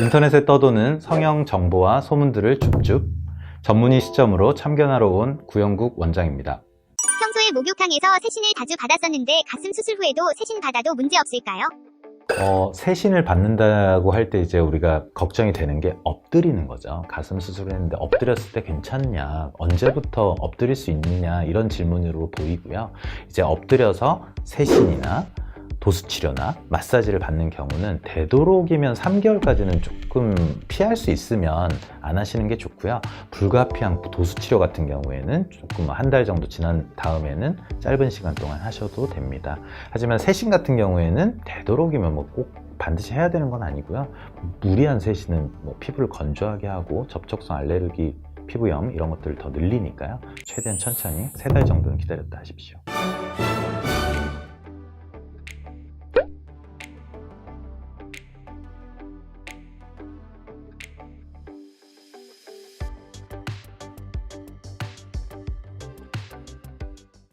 인터넷에 떠도는 성형 정보와 소문들을 줍줍 전문의 시점으로 참견하러 온 구영국 원장입니다. 평소에 목욕탕에서 세신을 자주 받았었는데 가슴 수술 후에도 세신 받아도 문제 없을까요? 세신을 받는다고 할 때 이제 우리가 걱정이 되는 게 엎드리는 거죠. 가슴 수술을 했는데 엎드렸을 때 괜찮냐, 언제부터 엎드릴 수 있느냐, 이런 질문으로 보이고요. 이제 엎드려서 세신이나 도수치료나 마사지를 받는 경우는 되도록이면 3개월까지는 조금 피할 수 있으면 안 하시는 게 좋고요. 불가피한 도수치료 같은 경우에는 조금 한 달 정도 지난 다음에는 짧은 시간 동안 하셔도 됩니다. 하지만 세신 같은 경우에는 되도록이면 뭐 꼭 반드시 해야 되는 건 아니고요. 무리한 세신은 뭐 피부를 건조하게 하고 접촉성 알레르기, 피부염 이런 것들을 더 늘리니까요. 최대한 천천히 3달 정도는 기다렸다 하십시오.